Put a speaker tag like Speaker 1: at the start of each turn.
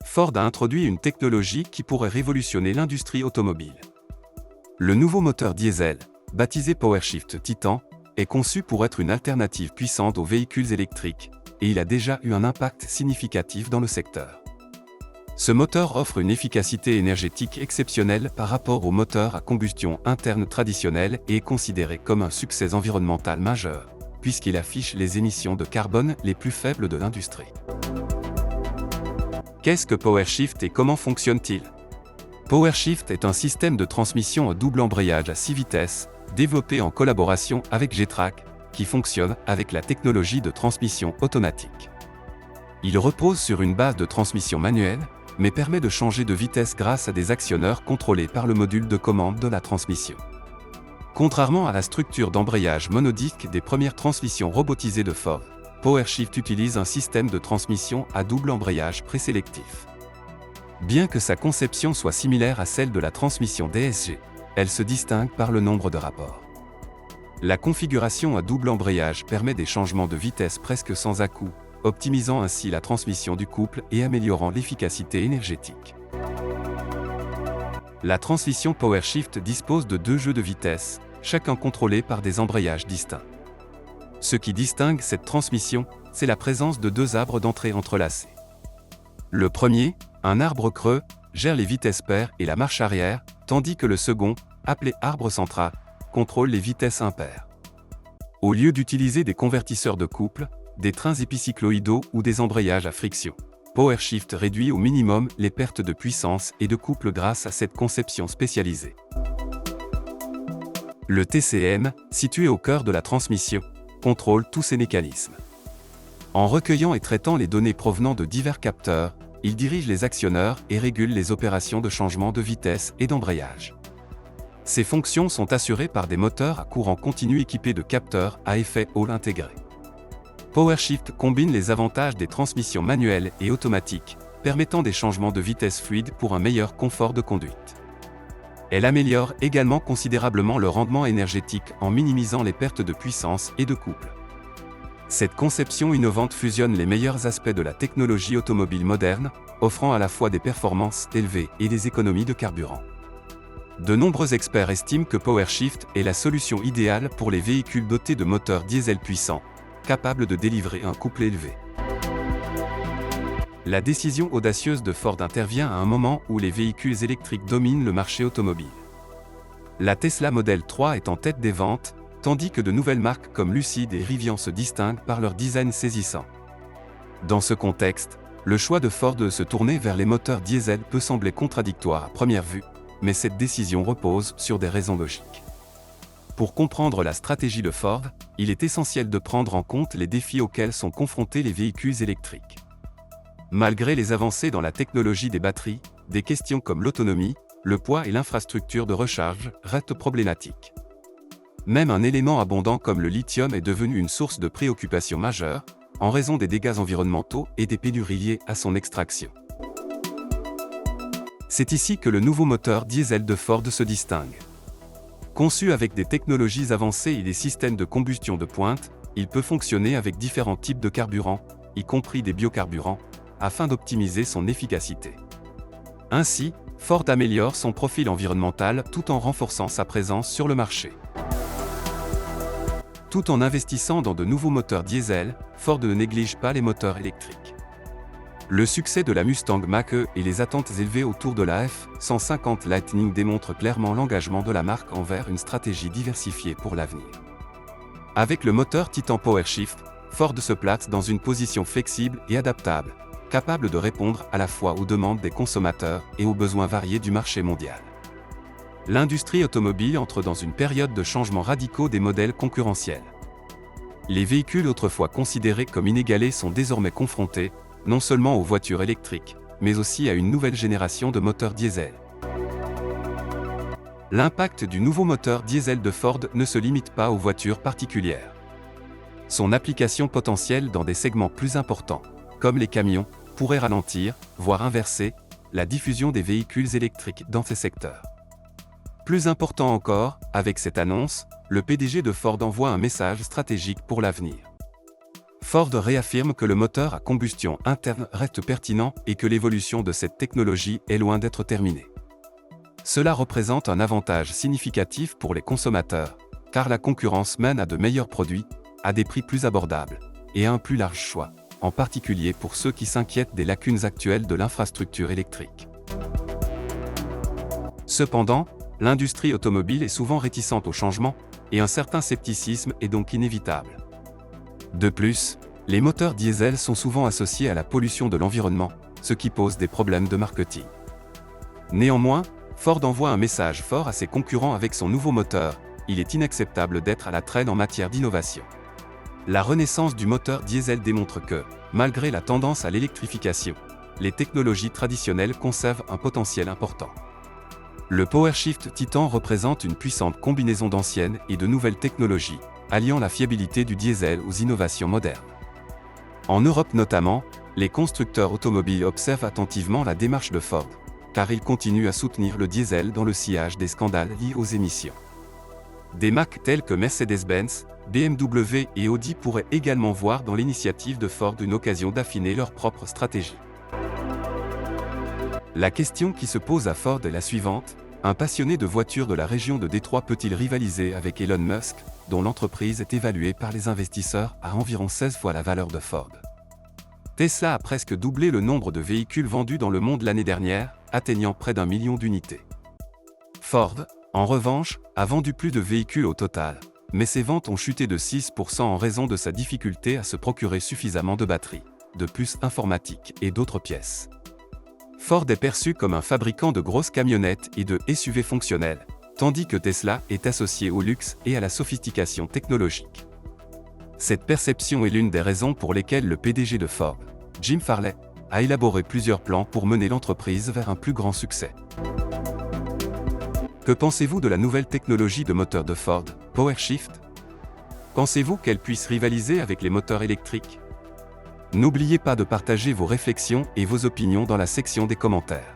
Speaker 1: Ford a introduit une technologie qui pourrait révolutionner l'industrie automobile. Le nouveau moteur diesel, baptisé PowerShift Titan, est conçu pour être une alternative puissante aux véhicules électriques, et il a déjà eu un impact significatif dans le secteur. Ce moteur offre une efficacité énergétique exceptionnelle par rapport aux moteurs à combustion interne traditionnels et est considéré comme un succès environnemental majeur, puisqu'il affiche les émissions de carbone les plus faibles de l'industrie. Qu'est-ce que PowerShift et comment fonctionne-t-il? PowerShift est un système de transmission à double embrayage à 6 vitesses, développé en collaboration avec Getrack, qui fonctionne avec la technologie de transmission automatique. Il repose sur une base de transmission manuelle, mais permet de changer de vitesse grâce à des actionneurs contrôlés par le module de commande de la transmission. Contrairement à la structure d'embrayage monodique des premières transmissions robotisées de Ford, PowerShift utilise un système de transmission à double embrayage présélectif. Bien que sa conception soit similaire à celle de la transmission DSG, elle se distingue par le nombre de rapports. La configuration à double embrayage permet des changements de vitesse presque sans à-coups, optimisant ainsi la transmission du couple et améliorant l'efficacité énergétique. La transmission PowerShift dispose de 2 jeux de vitesse, chacun contrôlé par des embrayages distincts. Ce qui distingue cette transmission, c'est la présence de 2 arbres d'entrée entrelacés. Le premier, un arbre creux, gère les vitesses paires et la marche arrière, tandis que le second, appelé arbre central, contrôle les vitesses impaires. Au lieu d'utiliser des convertisseurs de couple, des trains épicycloïdaux ou des embrayages à friction, PowerShift réduit au minimum les pertes de puissance et de couple grâce à cette conception spécialisée. Le TCM, situé au cœur de la transmission, contrôle tous ces mécanismes. En recueillant et traitant les données provenant de divers capteurs, il dirige les actionneurs et régule les opérations de changement de vitesse et d'embrayage. Ces fonctions sont assurées par des moteurs à courant continu équipés de capteurs à effet Hall intégrés. PowerShift combine les avantages des transmissions manuelles et automatiques, permettant des changements de vitesse fluides pour un meilleur confort de conduite. Elle améliore également considérablement le rendement énergétique en minimisant les pertes de puissance et de couple. Cette conception innovante fusionne les meilleurs aspects de la technologie automobile moderne, offrant à la fois des performances élevées et des économies de carburant. De nombreux experts estiment que PowerShift est la solution idéale pour les véhicules dotés de moteurs diesel puissants, capables de délivrer un couple élevé. La décision audacieuse de Ford intervient à un moment où les véhicules électriques dominent le marché automobile. La Tesla Model 3 est en tête des ventes, tandis que de nouvelles marques comme Lucid et Rivian se distinguent par leur design saisissant. Dans ce contexte, le choix de Ford de se tourner vers les moteurs diesel peut sembler contradictoire à première vue, mais cette décision repose sur des raisons logiques. Pour comprendre la stratégie de Ford, il est essentiel de prendre en compte les défis auxquels sont confrontés les véhicules électriques. Malgré les avancées dans la technologie des batteries, des questions comme l'autonomie, le poids et l'infrastructure de recharge restent problématiques. Même un élément abondant comme le lithium est devenu une source de préoccupation majeure, en raison des dégâts environnementaux et des pénuries liées à son extraction. C'est ici que le nouveau moteur diesel de Ford se distingue. Conçu avec des technologies avancées et des systèmes de combustion de pointe, il peut fonctionner avec différents types de carburants, y compris des biocarburants, afin d'optimiser son efficacité. Ainsi, Ford améliore son profil environnemental tout en renforçant sa présence sur le marché. Tout en investissant dans de nouveaux moteurs diesel, Ford ne néglige pas les moteurs électriques. Le succès de la Mustang Mach-E et les attentes élevées autour de la F-150 Lightning démontrent clairement l'engagement de la marque envers une stratégie diversifiée pour l'avenir. Avec le moteur Titan PowerShift, Ford se place dans une position flexible et adaptable, capable de répondre à la fois aux demandes des consommateurs et aux besoins variés du marché mondial. L'industrie automobile entre dans une période de changements radicaux des modèles concurrentiels. Les véhicules autrefois considérés comme inégalés sont désormais confrontés, non seulement aux voitures électriques, mais aussi à une nouvelle génération de moteurs diesel. L'impact du nouveau moteur diesel de Ford ne se limite pas aux voitures particulières. Son application potentielle dans des segments plus importants, comme les camions, pourrait ralentir, voire inverser, la diffusion des véhicules électriques dans ces secteurs. Plus important encore, avec cette annonce, le PDG de Ford envoie un message stratégique pour l'avenir. Ford réaffirme que le moteur à combustion interne reste pertinent et que l'évolution de cette technologie est loin d'être terminée. Cela représente un avantage significatif pour les consommateurs, car la concurrence mène à de meilleurs produits, à des prix plus abordables, et à un plus large choix, en particulier pour ceux qui s'inquiètent des lacunes actuelles de l'infrastructure électrique. Cependant, l'industrie automobile est souvent réticente au changement, et un certain scepticisme est donc inévitable. De plus, les moteurs diesel sont souvent associés à la pollution de l'environnement, ce qui pose des problèmes de marketing. Néanmoins, Ford envoie un message fort à ses concurrents avec son nouveau moteur: il est inacceptable d'être à la traîne en matière d'innovation. La renaissance du moteur diesel démontre que, malgré la tendance à l'électrification, les technologies traditionnelles conservent un potentiel important. Le PowerShift Titan représente une puissante combinaison d'anciennes et de nouvelles technologies, alliant la fiabilité du diesel aux innovations modernes. En Europe notamment, les constructeurs automobiles observent attentivement la démarche de Ford, car ils continuent à soutenir le diesel dans le sillage des scandales liés aux émissions. Des marques telles que Mercedes-Benz, BMW et Audi pourraient également voir dans l'initiative de Ford une occasion d'affiner leur propre stratégie. La question qui se pose à Ford est la suivante: un passionné de voitures de la région de Détroit peut-il rivaliser avec Elon Musk, dont l'entreprise est évaluée par les investisseurs à environ 16 fois la valeur de Ford? Tesla a presque doublé le nombre de véhicules vendus dans le monde l'année dernière, atteignant près d'1 million d'unités. Ford, en revanche, a vendu plus de véhicules au total, mais ses ventes ont chuté de 6% en raison de sa difficulté à se procurer suffisamment de batteries, de puces informatiques et d'autres pièces. Ford est perçu comme un fabricant de grosses camionnettes et de SUV fonctionnels, tandis que Tesla est associé au luxe et à la sophistication technologique. Cette perception est l'une des raisons pour lesquelles le PDG de Ford, Jim Farley, a élaboré plusieurs plans pour mener l'entreprise vers un plus grand succès. Que pensez-vous de la nouvelle technologie de moteur de Ford, PowerShift? Pensez-vous qu'elle puisse rivaliser avec les moteurs électriques? N'oubliez pas de partager vos réflexions et vos opinions dans la section des commentaires.